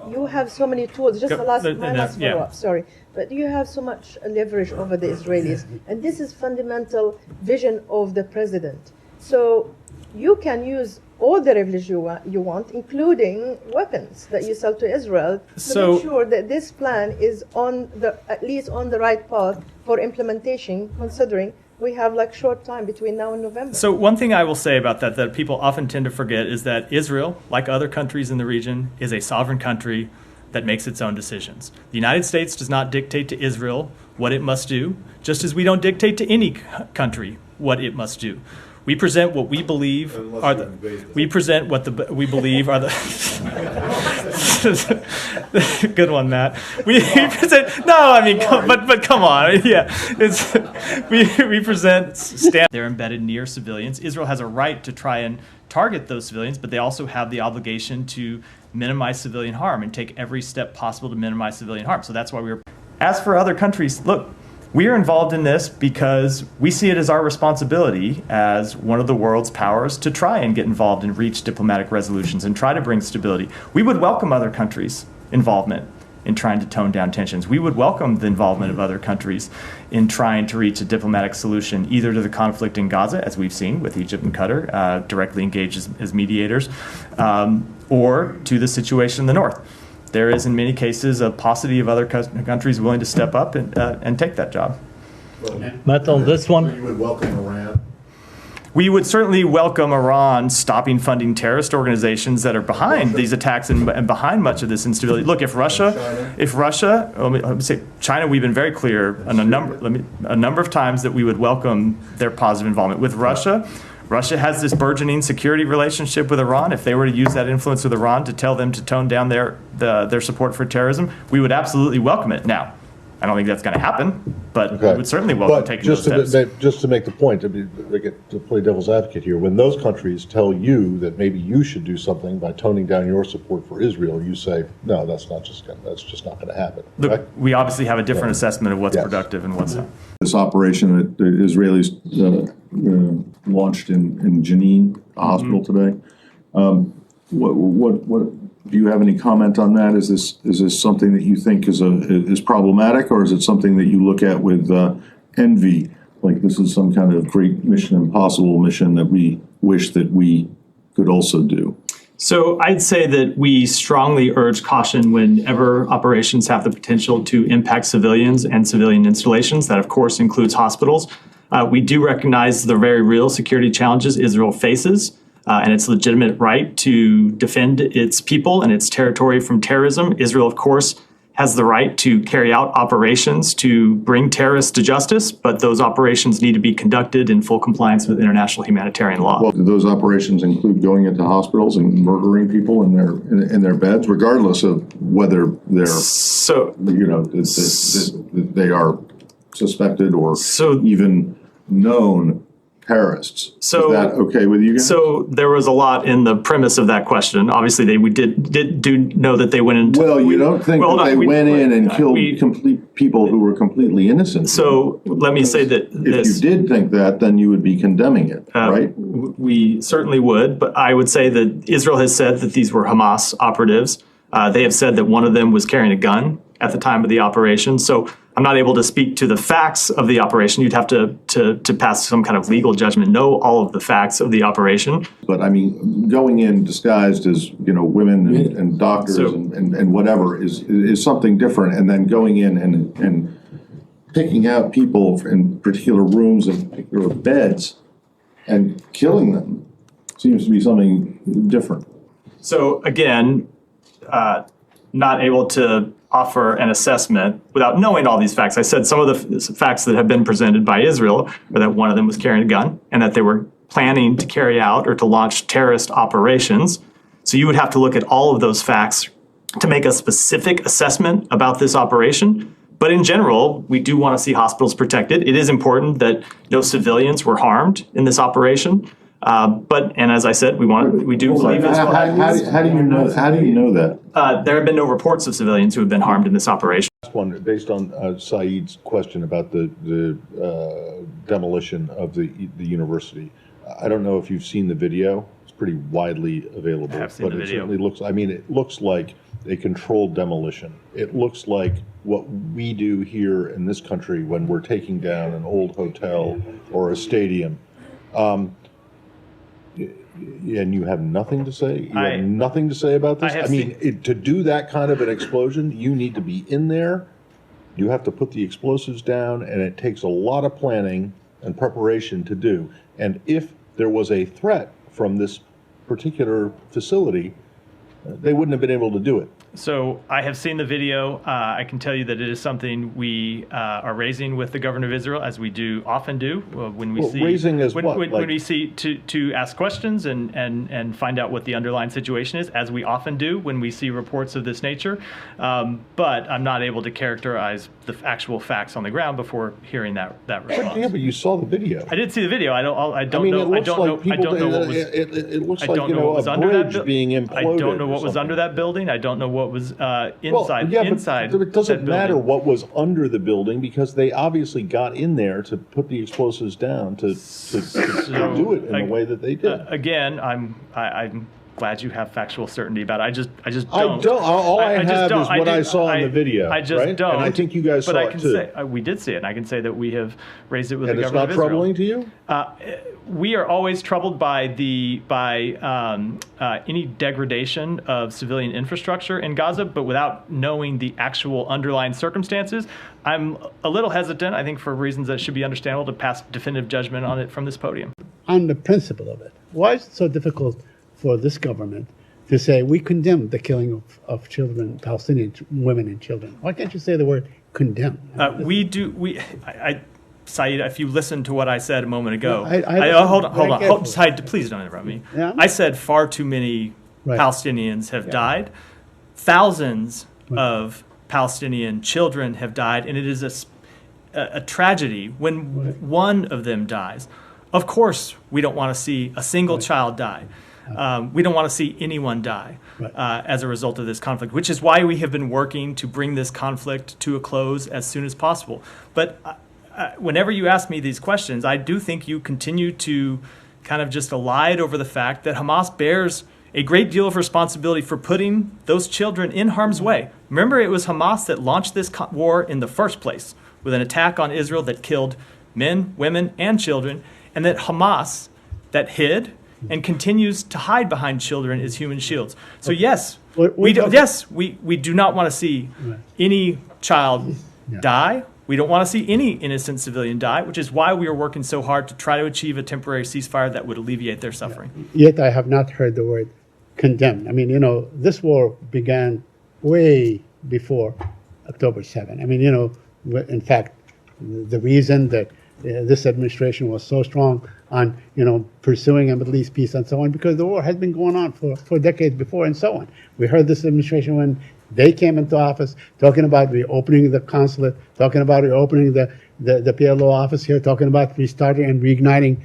you have so many tools. Just my last Yeah. follow-up, sorry. But you have so much leverage over the Israelis. And this is fundamental vision of the president. So you can use all the leverage you want, including weapons that you sell to Israel, to make sure that this plan is at least on the right path for implementation, considering we have like short time between now and November. So one thing I will say about that people often tend to forget is that Israel, like other countries in the region, is a sovereign country that makes its own decisions. The United States does not dictate to Israel what it must do, just as we don't dictate to any country what it must do. We present what we believe are the. We present what we believe are the. Good one, Matt. We present. No, I mean, but come on, yeah. We present. They're embedded near civilians. Israel has a right to try and target those civilians, but they also have the obligation to minimize civilian harm and take every step possible to minimize civilian harm. So that's why we were. As for other countries, look. We are involved in this because we see it as our responsibility as one of the world's powers to try and get involved and reach diplomatic resolutions and try to bring stability. We would welcome other countries' involvement in trying to tone down tensions. We would welcome the involvement of other countries in trying to reach a diplomatic solution, either to the conflict in Gaza, as we've seen with Egypt and Qatar, directly engaged as mediators, or to the situation in the north. There is, in many cases, a paucity of other countries willing to step up and take that job. Matt, on this one, You would welcome Iran. We would certainly welcome Iran stopping funding terrorist organizations that are behind these attacks and behind much of this instability. Look, if Russia, let me say China, we've been very clear on a number of times that we would welcome their positive involvement. With Russia has this burgeoning security relationship with Iran. If they were to use that influence with Iran to tell them to tone down their support for terrorism, we would absolutely welcome it. Now, I don't think that's going to happen, but we would certainly welcome taking those steps. Just to make the point, to play devil's advocate here, when those countries tell you that maybe you should do something by toning down your support for Israel, you say, no, that's just not going to happen. Look, right? we obviously have a different assessment of what's productive and what's not. This operation that the Israelis launched in Jenin, a hospital today. What do you have any comment on that? Is this something that you think is problematic, or is it something that you look at with envy? Like this is some kind of great Mission Impossible mission that we wish that we could also do? So I'd say that we strongly urge caution whenever operations have the potential to impact civilians and civilian installations. That, of course, includes hospitals. We do recognize the very real security challenges Israel faces and its legitimate right to defend its people and its territory from terrorism. Israel, of course, has the right to carry out operations to bring terrorists to justice, but those operations need to be conducted in full compliance with international humanitarian law. Well, do those operations include going into hospitals and murdering people in their beds, regardless of whether they're they are suspected or even known terrorists? So, is that okay with you guys? So there was a lot in the premise of that question. Obviously, we did know that they went into. Well, you don't think that they went in and killed complete people who were completely innocent. So let me say that if you did think that, then you would be condemning it, right? We certainly would, but I would say that Israel has said that these were Hamas operatives. They have said that one of them was carrying a gun at the time of the operation. So I'm not able to speak to the facts of the operation. You'd have to pass some kind of legal judgment, know all of the facts of the operation. But I mean, going in disguised as women and doctors and whatever is something different, and then going in and picking out people in particular rooms and particular beds and killing them seems to be something different. So again, not able to offer an assessment without knowing all these facts. I said some of the facts that have been presented by Israel are that one of them was carrying a gun and that they were planning to carry out or to launch terrorist operations. So you would have to look at all of those facts to make a specific assessment about this operation. But in general, we do want to see hospitals protected. It is important that no civilians were harmed in this operation. And as I said, we do believe as well. How do you know that? There have been no reports of civilians who have been harmed in this operation. One, based on Saeed's question about the demolition of the university, I don't know if you've seen the video. It's pretty widely available. I've seen but the it video. certainly looks, I mean, it looks like a controlled demolition. It looks like what we do here in this country when we're taking down an old hotel or a stadium. And you have nothing to say? You have nothing to say about this? I mean, to do that kind of an explosion, you need to be in there. You have to put the explosives down, and it takes a lot of planning and preparation to do. And if there was a threat from this particular facility, they wouldn't have been able to do it. So I have seen the video. I can tell you that it is something we are raising with the government of Israel, as we often do when we see raising as when, what? when we see to ask questions and find out what the underlying situation is, as we often do when we see reports of this nature. But I'm not able to characterize the actual facts on the ground before hearing that response. Yeah, but you saw the video. I did see the video. I don't mean, know. it looks like I don't know what was. It looks I like, don't you know know, what was a under that bridge being imploded. I don't know or what was something. under that building. I don't know what was inside. Well, yeah, inside. but it doesn't that matter building. what was under the building because they obviously got in there to put the explosives down to do it in the way that they did. Again, I'm glad you have factual certainty about it. I just I don't. All I just have don't. is what I saw in the video. I just right? don't. And I think you guys but saw I it can too. say we did see it, and I can say that we have raised it with And the it's government not of Israel. troubling to you? We are always troubled by any degradation of civilian infrastructure in Gaza, but without knowing the actual underlying circumstances, I'm a little hesitant, I think for reasons that should be understandable, to pass definitive judgment on it from this podium. On the principle of it, why is it so difficult for this government to say we condemn the killing of children, Palestinian women and children? Why can't you say the word condemn? Saeed, if you listen to what I said a moment ago, I hold on, Saeed, please don't interrupt me. Yeah. I said far too many Right. Palestinians have died. Thousands of Palestinian children have died, and it is a tragedy when one of them dies. Of course, we don't want to see a single child die. We don't want to see anyone die as a result of this conflict, which is why we have been working to bring this conflict to a close as soon as possible. But whenever you ask me these questions, I do think you continue to kind of just elide over the fact that Hamas bears a great deal of responsibility for putting those children in harm's way. Remember, it was Hamas that launched this war in the first place with an attack on Israel that killed men, women, and children, and that Hamas that hid and continues to hide behind children as human shields. So yes, we do not want to see any child die. We don't want to see any innocent civilian die, which is why we are working so hard to try to achieve a temporary ceasefire that would alleviate their suffering. Yet I have not heard the word condemn. I mean, you know, this war began way before October 7. I mean, you know, in fact, the reason that this administration was so strong on, you know, pursuing a Middle East peace and so on, because the war had been going on for decades before and so on. We heard this administration when they came into office talking about reopening the consulate, talking about reopening the PLO office here, talking about restarting and reigniting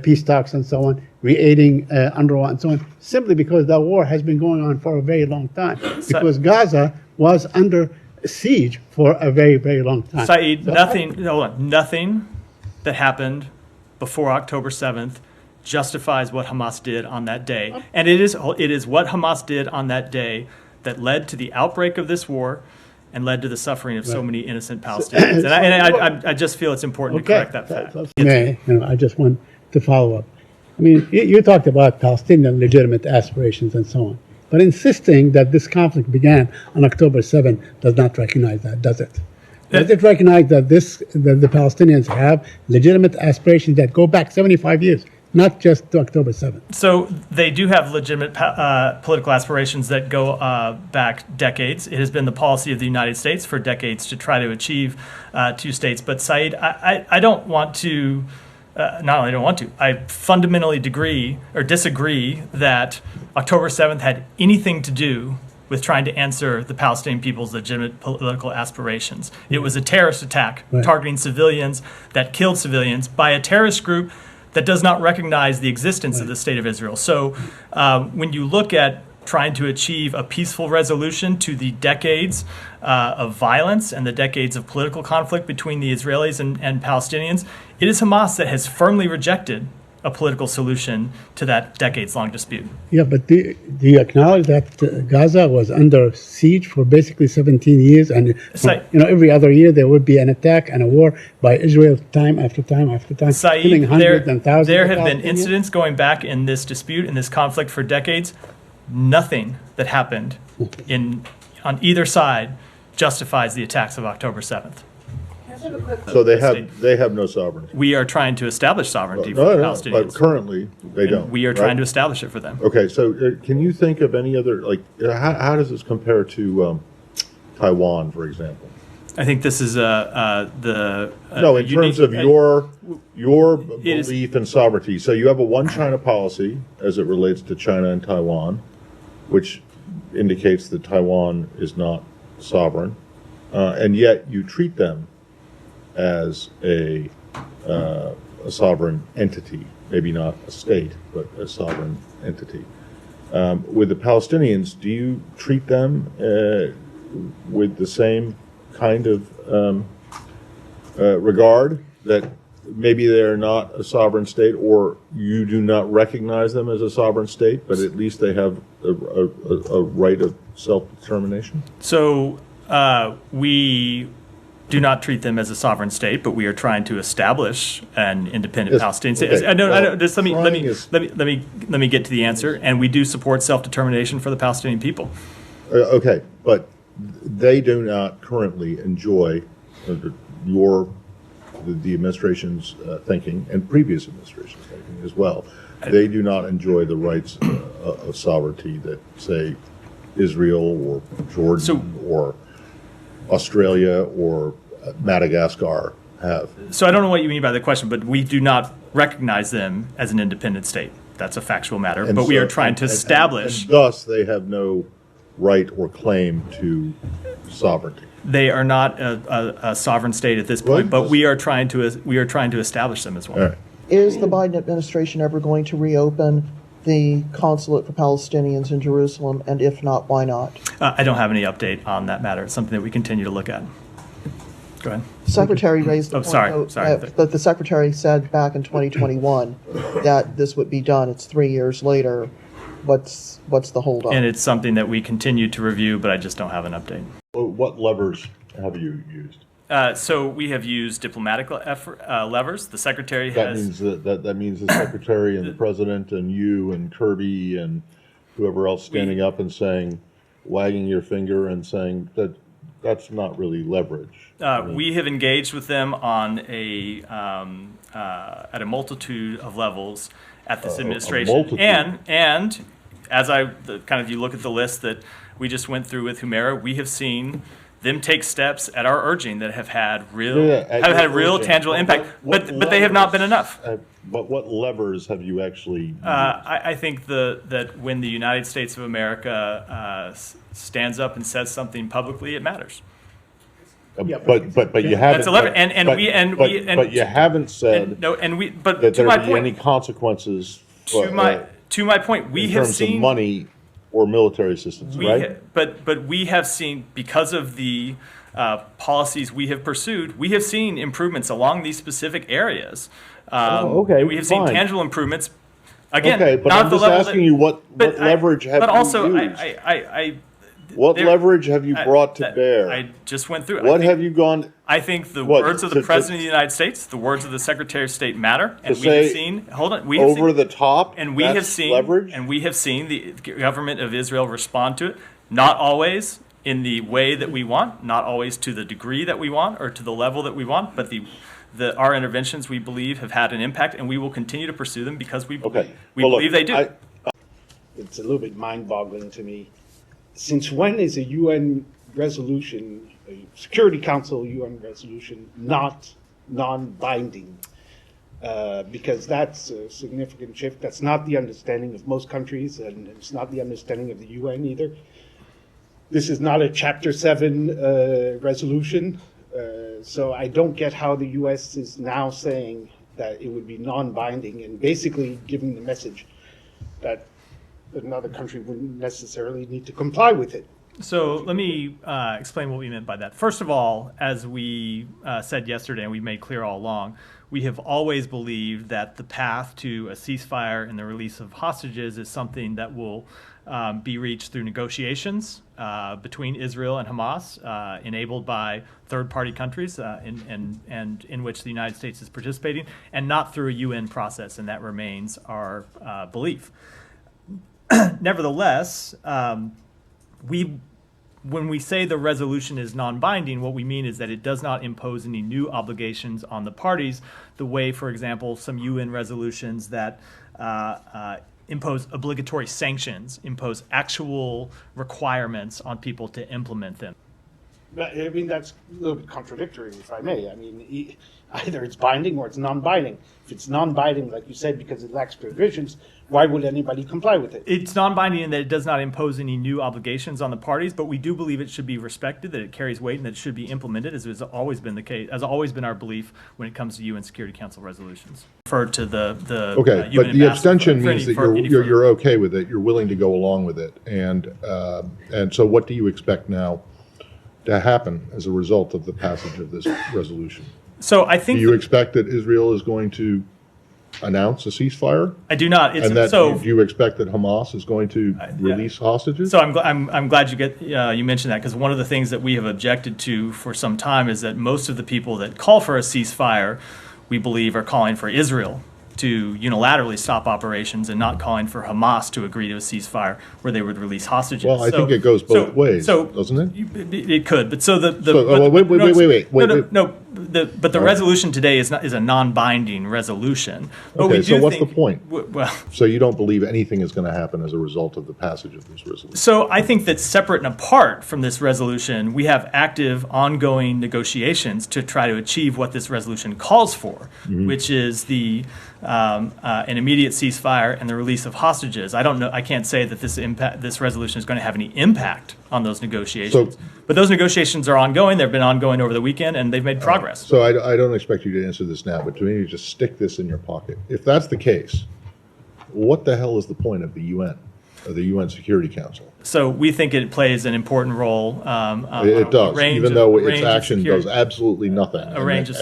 peace talks and so on, re-aiding UNRWA and so on, simply because that war has been going on for a very long time. Because Gaza was under siege for a very, very long time. Saeed, nothing that happened before October 7th justifies what Hamas did on that day. And it is what Hamas did on that day that led to the outbreak of this war and led to the suffering of so many innocent Palestinians. And I just feel it's important to correct that fact. I just want to follow up. I mean, you talked about Palestinian legitimate aspirations and so on, but insisting that this conflict began on October 7 does not recognize that, does it? Does it recognize that the Palestinians have legitimate aspirations that go back 75 years? Not just to October 7th. So they do have legitimate political aspirations that go back decades. It has been the policy of the United States for decades to try to achieve two states. But Saeed, I don't want to, not only don't want to, I fundamentally disagree that October 7th had anything to do with trying to answer the Palestinian people's legitimate political aspirations. It was a terrorist attack targeting civilians that killed civilians by a terrorist group that does not recognize the existence of the State of Israel. So when you look at trying to achieve a peaceful resolution to the decades of violence and the decades of political conflict between the Israelis and Palestinians, it is Hamas that has firmly rejected a political solution to that decades-long dispute. Yeah, but do you acknowledge that Gaza was under siege for basically 17 years, and every other year there would be an attack and a war by Israel, time after time after time, killing hundreds and thousands. There have been incidents going back in this dispute, in this conflict for decades. Nothing that happened on either side justifies the attacks of October 7th. So they have no sovereignty. We are trying to establish sovereignty for the Palestinians. But currently they don't. We are trying to establish it for them. Okay, so can you think of any other, how does this compare to Taiwan, for example? I think this is in terms of your belief in sovereignty. So you have a one China policy as it relates to China and Taiwan, which indicates that Taiwan is not sovereign, and yet you treat them as a sovereign entity, maybe not a state, but a sovereign entity. With the Palestinians, do you treat them with the same kind of regard, that maybe they're not a sovereign state, or you do not recognize them as a sovereign state, but at least they have a right of self-determination? So we do not treat them as a sovereign state, but we are trying to establish an independent Palestinian state. Okay. Just let me get to the answer. And we do support self-determination for the Palestinian people. Okay, but they do not currently enjoy the administration's thinking, and previous administrations' thinking as well. They do not enjoy the rights of sovereignty that, say, Israel or Jordan or Australia or Madagascar have. So I don't know what you mean by the question, but we do not recognize them as an independent state. That's a factual matter. But we are trying to establish. And thus, they have no right or claim to sovereignty. They are not a sovereign state at this point, but we are trying to establish them as one. All right. Is the Biden administration ever going to reopen the consulate for Palestinians in Jerusalem, and if not, why not? I don't have any update on that matter. It's something that we continue to look at. Go ahead. Secretary raised the point sorry. that the Secretary said back in 2021 that this would be done. It's 3 years later. What's the holdup? And it's something that we continue to review, but I just don't have an update. Well, what levers have you used? So we have used diplomatic levers. The Secretary That has... means that means the Secretary and the President and you and Kirby and whoever else standing up and saying, wagging your finger and saying that that's not really leverage. We have engaged with them on at a multitude of levels at this administration. And as you look at the list that we just went through with Humera, we have seen them take steps at our urging that have had real tangible impact, but they have not been enough. But what levers have you actually used? I think that when the United States of America stands up and says something publicly, it matters. But you haven't. That's a lever, but you haven't said that there would be any consequences. To my point, we have seen in terms of money or military assistance, right? But we have seen, because of the policies we have pursued, we have seen improvements along these specific areas. We have seen tangible improvements. Again, okay, but not I'm just asking you what leverage have you used? What leverage have you brought to bear? I just went through it. What have you gone? I think the words of the President of the United States, the words of the Secretary of State matter, and we have seen. Hold on, we have over seen, the top, and we have seen leverage, and we have seen the government of Israel respond to it. Not always in the way that we want, not always to the degree that we want or to the level that we want, but our interventions, we believe, have had an impact, and we will continue to pursue them because we believe they do. It's a little bit mind-boggling to me. Since when is a UN resolution, a Security Council UN resolution, not non-binding? Because that's a significant shift. That's not the understanding of most countries, and it's not the understanding of the UN either. This is not a Chapter 7 resolution, so I don't get how the US is now saying that it would be non-binding and basically giving the message that another country wouldn't necessarily need to comply with it. So let me explain what we meant by that. First of all, as we said yesterday, and we made clear all along, we have always believed that the path to a ceasefire and the release of hostages is something that will be reached through negotiations between Israel and Hamas, enabled by third-party countries, and in which the United States is participating, and not through a UN process, and that remains our belief. Nevertheless, when we say the resolution is non-binding, what we mean is that it does not impose any new obligations on the parties, the way, for example, some UN resolutions that impose obligatory sanctions, impose actual requirements on people to implement them. I mean, that's a little bit contradictory, if I may. I mean, either it's binding or it's non-binding. If it's non-binding, like you said, because it lacks provisions, why would anybody comply with it? It's non-binding in that it does not impose any new obligations on the parties, but we do believe it should be respected, that it carries weight, and that it should be implemented, as has always been the case, has always been our belief when it comes to UN Security Council resolutions. Referred to the Okay, UN but the abstention for means that any further- you're okay with it, you're willing to go along with it, and so what do you expect now to happen as a result of the passage of this resolution? So I think Do you expect that Israel is going to announce a ceasefire? I do not. It's, And that so do you expect that Hamas is going to release hostages? So I'm glad you mentioned that, because one of the things that we have objected to for some time is that most of the people that call for a ceasefire, we believe, are calling for Israel to unilaterally stop operations and not calling for Hamas to agree to a ceasefire where they would release hostages. Well, I think it goes both ways, doesn't it? It could, but so the wait. But the resolution today is a non-binding resolution. But Okay, we do so what's the think- point? Well, So you don't believe anything is going to happen as a result of the passage of this resolution? so I think that separate and apart from this resolution, we have active, ongoing negotiations to try to achieve what this resolution calls for, which is an immediate ceasefire and the release of hostages. I don't know. I can't say that this resolution is going to have any impact on those negotiations. So- but those negotiations are ongoing. They've been ongoing over the weekend, and they've made progress. So I don't expect you to answer this now, but to me, just stick this in your pocket. If that's the case, what the hell is the point of the UN, or the UN Security Council? So we think it plays an important role. It does, even though its range of action security- does absolutely nothing. A range of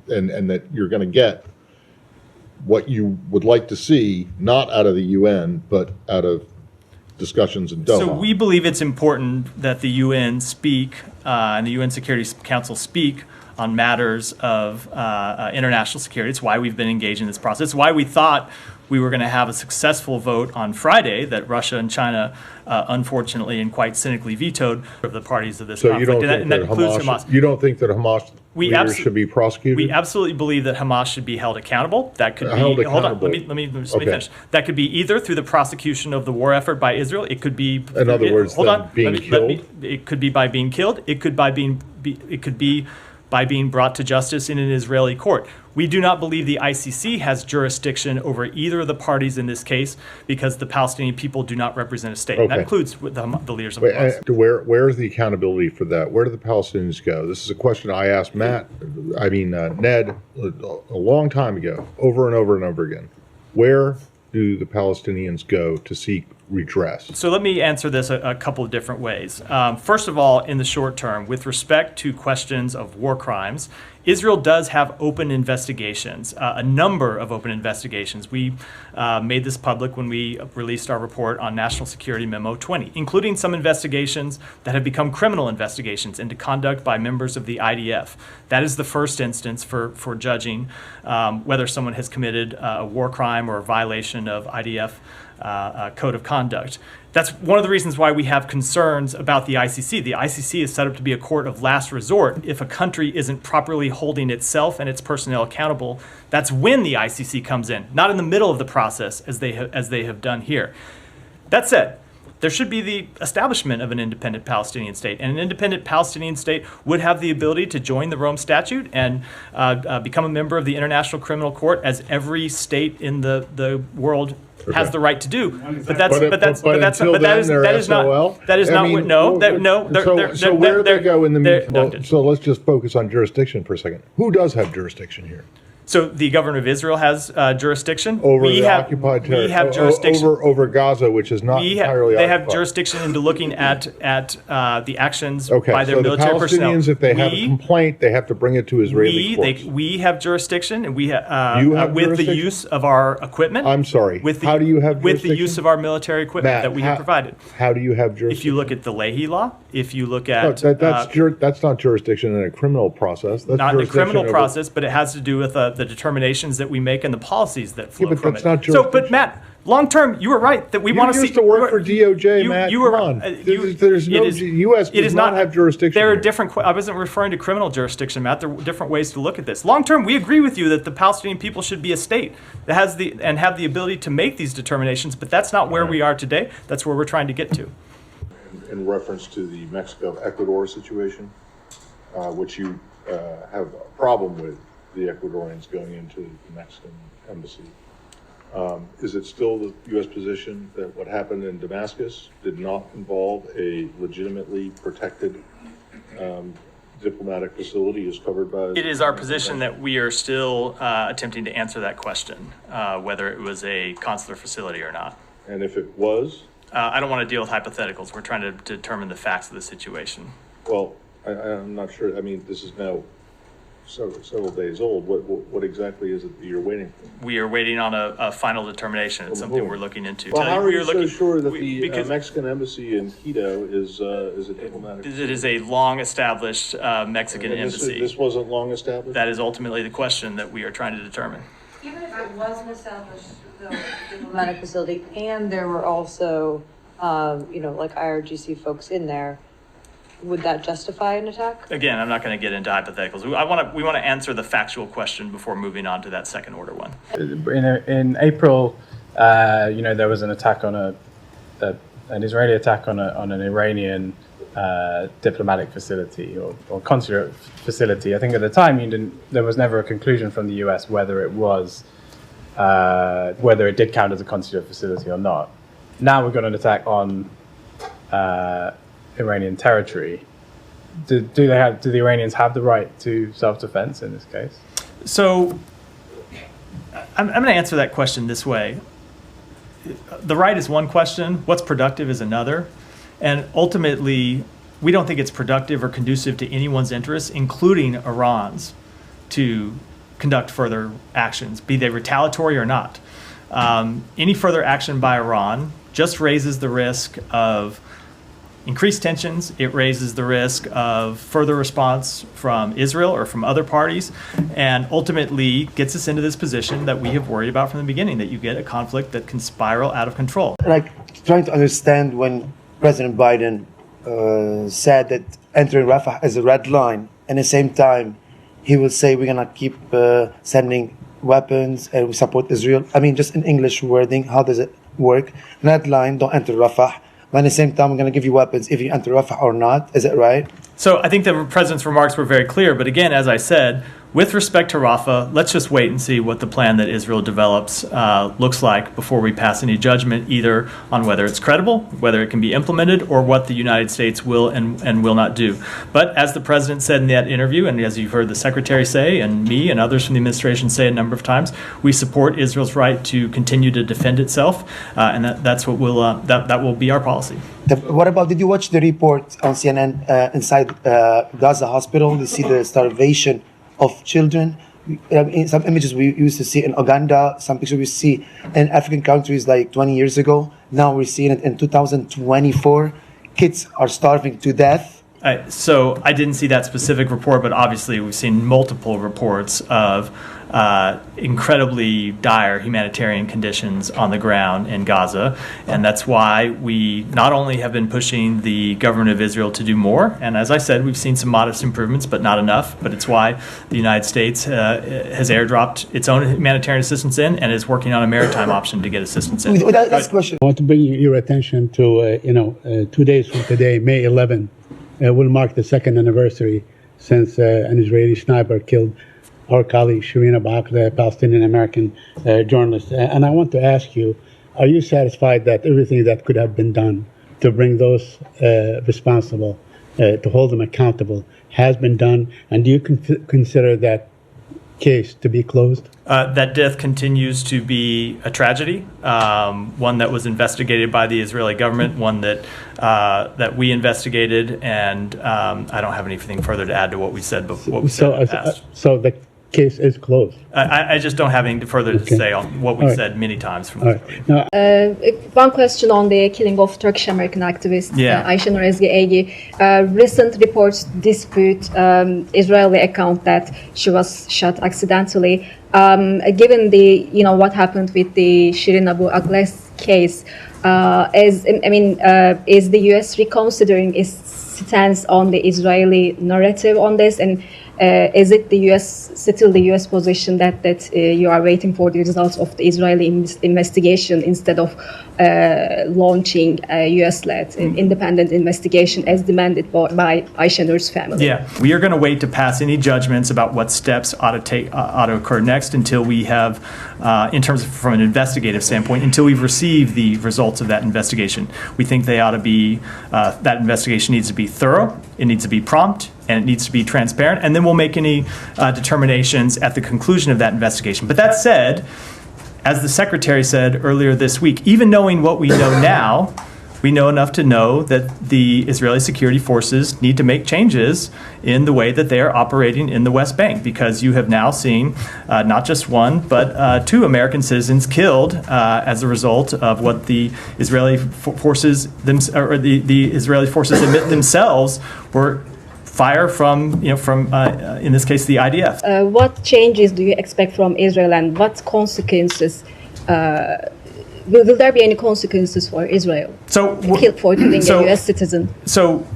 and that you're going to get what you would like to see, not out of the UN, but out of discussions in Doha. So we believe it's important that the UN speak and the UN Security Council speak on matters of international security. It's why we've been engaged in this process. It's why we thought we were going to have a successful vote on Friday that Russia and China, unfortunately and quite cynically, vetoed of the parties of this So conflict. you don't think that that includes Hamas? You don't think that Hamas leaders should be prosecuted? We absolutely believe that Hamas should be held accountable. That could be Held hold on. accountable. Let me Okay. finish. That could be either through the prosecution of the war effort by Israel. It could be, In other words, hold them on. being killed? It could be by being killed. It could by being by being brought to justice in an Israeli court. We do not believe the ICC has jurisdiction over either of the parties in this case, because the Palestinian people do not represent a state. And that Okay. includes the leaders of Wait, Hamas. where is the accountability for that? Where do the Palestinians go? This is a question I asked Ned, a long time ago, over and over and over again. Where do the Palestinians go to seek redress? So let me answer this a couple of different ways. First of all, in the short term, with respect to questions of war crimes, Israel does have open investigations, a number of open investigations. We made this public when we released our report on National Security Memo 20, including some investigations that have become criminal investigations into conduct by members of the IDF. That is the first instance for judging whether someone has committed a war crime or a violation of IDF code of conduct. That's one of the reasons why we have concerns about the ICC. The ICC is set up to be a court of last resort. If a country isn't properly holding itself and its personnel accountable, that's when the ICC comes in, not in the middle of the process as they have done here. That said, there should be the establishment of an independent Palestinian state. And an independent Palestinian state would have the ability to join the Rome Statute and become a member of the International Criminal Court, as every state in the world has the right to do. But that is not. So where do they go in the meantime? So let's just focus on jurisdiction for a second. Who does have jurisdiction here? So the government of Israel has jurisdiction over the occupied territory. We have jurisdiction over Gaza, which is not entirely They occupied. have jurisdiction into looking at the actions Okay, by their so the military personnel. Palestinians, if they have a complaint, they have to bring it to Israeli courts. We have jurisdiction, and You have with the jurisdiction? use of our equipment. I'm sorry. How do you have with the jurisdiction? use of our military equipment Matt, that we have provided? How do you have jurisdiction? If you look at the Leahy law, if you look No, at that's not jurisdiction in a criminal process. That's not in the jurisdiction criminal over- process, but it has to do with the determinations that we make and the policies that flow but from that's it. not So, but jurisdiction. Matt, long term, you were right that we want You see. used to work for DOJ, Matt. You were, Come on. you- There's no it is- U.S. it does is not have jurisdiction There are here. different. I wasn't referring to criminal jurisdiction, Matt. There are different ways to look at this. Long term, we agree with you that the Palestinian people should be a state that has and have the ability to make these determinations. But that's not where we are today. That's where we're trying to get to. In reference to the Mexico-Ecuador situation, which you have a problem with the Ecuadorians going into the Mexican embassy. Is it still the U.S. position that what happened in Damascus did not involve a legitimately protected diplomatic facility as covered by? It is our position that we are still attempting to answer that question, whether it was a consular facility or not. And if it was? I don't want to deal with hypotheticals. We're trying to determine the facts of the situation. Well, I'm not sure. I mean, this is now several days old. What exactly is it that you're waiting for? We are waiting on a final determination. It's something we're looking into. Well, how are you so looking, sure that because the Mexican embassy in Quito is a diplomatic? it is a long-established Mexican embassy. This wasn't long established? That is ultimately the question that we are trying to determine. Even if it was an established diplomatic facility and there were also, like IRGC folks in there, would that justify an attack? Again, I'm not going to get into hypotheticals. We want to answer the factual question before moving on to that second order one. In April, there was an attack on an Israeli attack on an Iranian diplomatic facility or consular facility. I think at the time there was never a conclusion from the US whether it did count as a consular facility or not. Now we've got an attack on Iranian territory. Do the Iranians have the right to self-defense in this case? So I'm going to answer that question this way. The right is one question. What's productive is another. And ultimately, we don't think it's productive or conducive to anyone's interests, including Iran's, to conduct further actions, be they retaliatory or not. Any further action by Iran just raises the risk of increased tensions. It raises the risk of further response from Israel or from other parties, and ultimately gets us into this position that we have worried about from the beginning, that you get a conflict that can spiral out of control. Like trying to understand when President Biden said that entering Rafah is a red line, and at the same time he will say we're gonna keep sending weapons and we support Israel. I mean, just in English wording, how does it work? Red line, don't enter Rafah. But at the same time, we're going to give you weapons if you enter Rafah or not. Is it right? So I think the president's remarks were very clear. But again, as I said, with respect to Rafah, let's just wait and see what the plan that Israel develops looks like before we pass any judgment, either on whether it's credible, whether it can be implemented, or what the United States will and will not do. But as the president said in that interview, and as you've heard the secretary say, and me and others from the administration say a number of times, we support Israel's right to continue to defend itself, and that's what that will be our policy. What about, did you watch the report on CNN inside Gaza hospital? You see the starvation of children. Some images we used to see in Uganda, some pictures we see in African countries like 20 years ago. Now we're seeing it in 2024. Kids are starving to death. So I didn't see that specific report, but obviously we've seen multiple reports of incredibly dire humanitarian conditions on the ground in Gaza. And that's why we not only have been pushing the government of Israel to do more, and as I said, we've seen some modest improvements, but not enough. But it's why the United States has airdropped its own humanitarian assistance in and is working on a maritime option to get assistance in. Last question. I want to bring your attention to, 2 days from today, May 11, will mark the second anniversary since an Israeli sniper killed our colleague Shireen Abu Akleh, a Palestinian-American journalist. And I want to ask you, are you satisfied that everything that could have been done to bring those responsible, to hold them accountable, has been done? And do you consider that case to be closed? That death continues to be a tragedy, one that was investigated by the Israeli government, one that we investigated, and I don't have anything further to add to what we said before. What we said in the past. So the case is closed. I just don't have anything further to say on what we've said many times. From one question on the killing of Turkish American activist Ayşenur Ezgi Egi. Recent reports dispute Israeli account that she was shot accidentally. Given the what happened with the Shirin Abu Akleh's case, is the U.S. reconsidering its stance on the Israeli narrative on this, and is it still the U.S. position that you are waiting for the results of the Israeli investigation instead of launching a U.S.-led independent investigation as demanded by Ayşenur's family? Yeah, we are going to wait to pass any judgments about what steps ought to occur next until we have, in terms of from an investigative standpoint, until we've received the results of that investigation. We think they ought to be that investigation needs to be thorough, it needs to be prompt, and it needs to be transparent, and then we'll make any determinations at the conclusion of that investigation. But that said, as the Secretary said earlier this week, even knowing what we know now, we know enough to know that the Israeli security forces need to make changes in the way that they are operating in the West Bank, because you have now seen not just one, but 2 American citizens killed as a result of what the Israeli forces the Israeli forces admit themselves were fire from in this case the IDF. What changes do you expect from Israel, and what consequences? Will there be any consequences for Israel for killing a U.S. citizen? So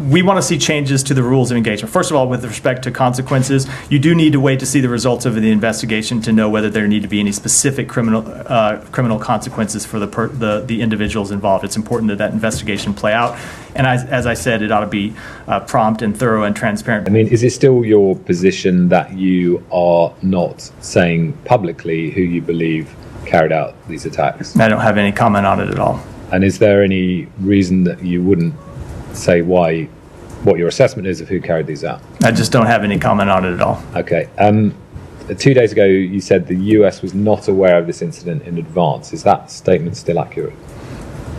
we want to see changes to the rules of engagement. First of all, with respect to consequences, you do need to wait to see the results of the investigation to know whether there need to be any specific criminal consequences for the individuals involved. It's important that investigation play out. And as I said, it ought to be prompt and thorough and transparent. I mean, is it still your position that you are not saying publicly who you believe carried out these attacks? I don't have any comment on it at all. And is there any reason that you wouldn't say what your assessment is of who carried these out? I just don't have any comment on it at all. Okay. 2 days ago, you said the US was not aware of this incident in advance. Is that statement still accurate?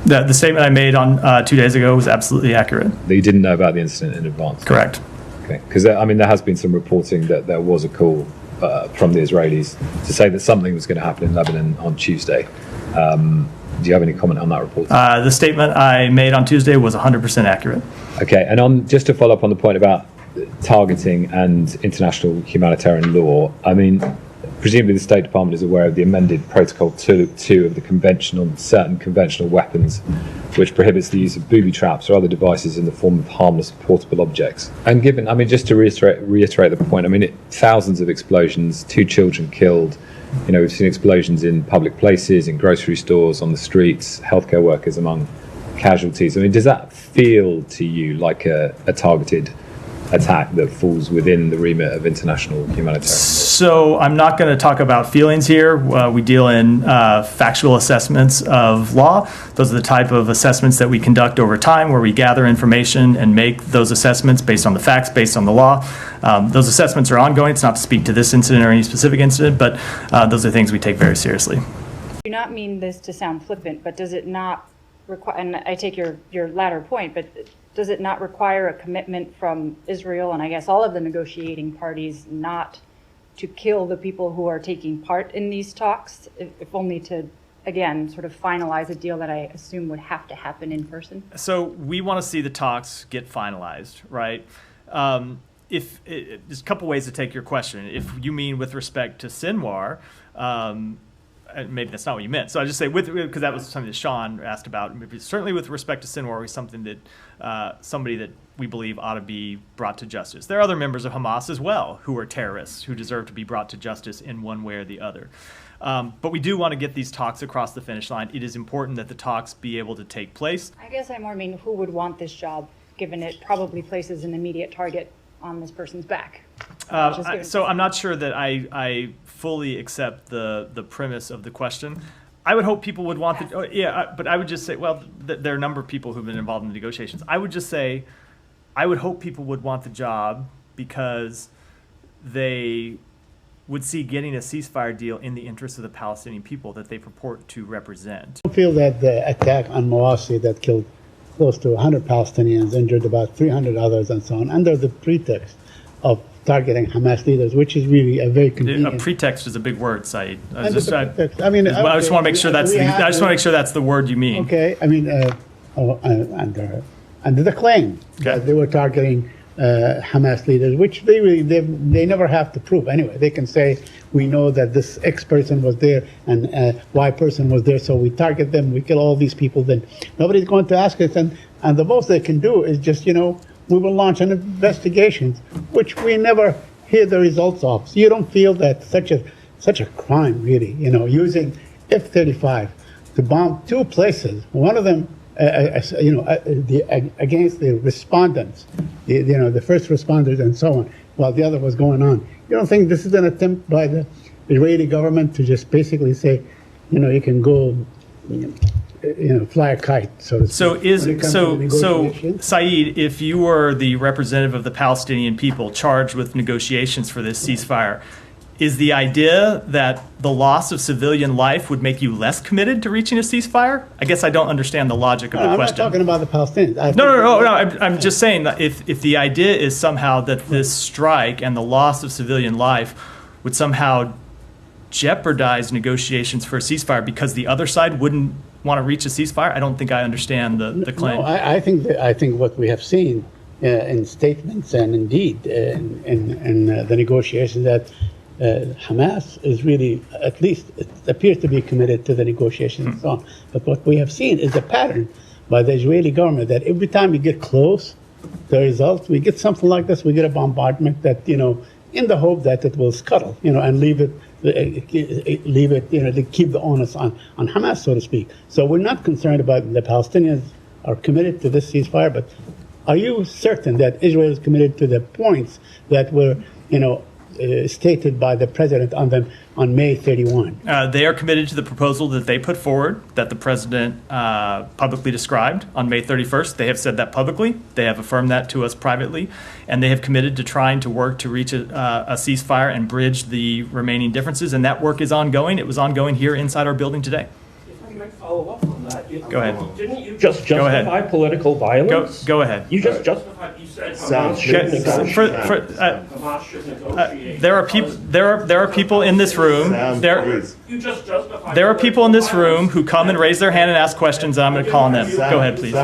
The statement I made on 2 days ago was absolutely accurate. That you didn't know about the incident in advance? Correct. Okay. Because, there has been some reporting that there was a call from the Israelis to say that something was going to happen in Lebanon on Tuesday. Do you have any comment on that report? The statement I made on Tuesday was 100% accurate. Okay, and just to follow up on the point about targeting and international humanitarian law, presumably the State Department is aware of the amended Protocol 2 of the certain conventional weapons, which prohibits the use of booby traps or other devices in the form of harmless portable objects. And given, just to reiterate the point, thousands of explosions, 2 children killed. We've seen explosions in public places, in grocery stores, on the streets, healthcare workers among casualties. Does that feel to you like a targeted attack that falls within the remit of international humanitarian law? So I'm not going to talk about feelings here. We deal in factual assessments of law. Those are the type of assessments that we conduct over time, where we gather information and make those assessments based on the facts, based on the law. Those assessments are ongoing. It's not to speak to this incident or any specific incident, but those are things we take very seriously. I do not mean this to sound flippant, but does it not require, and I take your latter point, but does it not require a commitment from Israel and I guess all of the negotiating parties not to kill the people who are taking part in these talks, if only to, again, sort of finalize a deal that I assume would have to happen in person? So we want to see the talks get finalized, right? There's a couple ways to take your question. If you mean with respect to Sinwar, maybe that's not what you meant. So I just say because that was something that Sean asked about. Certainly, with respect to Sinwar, was something that somebody that we believe ought to be brought to justice. There are other members of Hamas as well who are terrorists who deserve to be brought to justice in one way or the other. But we do want to get these talks across the finish line. It is important that the talks be able to take place. I guess I more mean who would want this job, given it probably places an immediate target on this person's back. So I'm not sure that I fully accept the premise of the question. I would hope people would want but I would just say, well, there are a number of people who've been involved in the negotiations. I would just say, I would hope people would want the job because they would see getting a ceasefire deal in the interest of the Palestinian people that they purport to represent. I feel that the attack on Mawasi that killed close to 100 Palestinians, injured about 300 others and so on, under the pretext of targeting Hamas leaders, which is really a very convenient. A pretext is a big word, Saeed. I just want to make sure that's the word you mean. Okay, I mean, under the claim that they were targeting Hamas leaders, which they never have to prove anyway. They can say, we know that this X person was there and Y person was there, so we target them, we kill all these people, then nobody's going to ask us. And the most they can do is just, we will launch an investigation, which we never hear the results of. So you don't feel that such a crime, really, using F-35 to bomb two places, one of them against the respondents, the first responders and so on, while the other was going on. You don't think this is an attempt by the Israeli government to just basically say, you can go, fly a kite? So Saeed, if you were the representative of the Palestinian people charged with negotiations for this ceasefire, is the idea that the loss of civilian life would make you less committed to reaching a ceasefire? I guess I don't understand the logic of the question. I'm not talking about the Palestinians. No. I'm just saying that if the idea is somehow that this strike and the loss of civilian life would somehow jeopardize negotiations for a ceasefire because the other side wouldn't want to reach a ceasefire, I don't think I understand the claim. No, I think what we have seen in statements and indeed in the negotiations that Hamas is really, at least it appears to be committed to the negotiations and so on. But what we have seen is a pattern by the Israeli government that every time we get close to the results, we get something like this, we get a bombardment that, in the hope that it will scuttle, and leave it, to keep the onus on Hamas, so to speak. So we're not concerned about the Palestinians are committed to this ceasefire, but are you certain that Israel is committed to the points that were, stated by the president on May 31? They are committed to the proposal that they put forward, that the president publicly described on May 31st. They have said that publicly. They have affirmed that to us privately. And they have committed to trying to work to reach a ceasefire and bridge the remaining differences. And that work is ongoing. It was ongoing here inside our building today. If I might follow up on that. Go ahead. Didn't you just justify political violence? Go ahead. You just justified. You said Hamas should negotiate. There are people in this room. You just justified. There are people in this room who come and raise their hand and ask questions, and I'm going to call on them. Go ahead, please.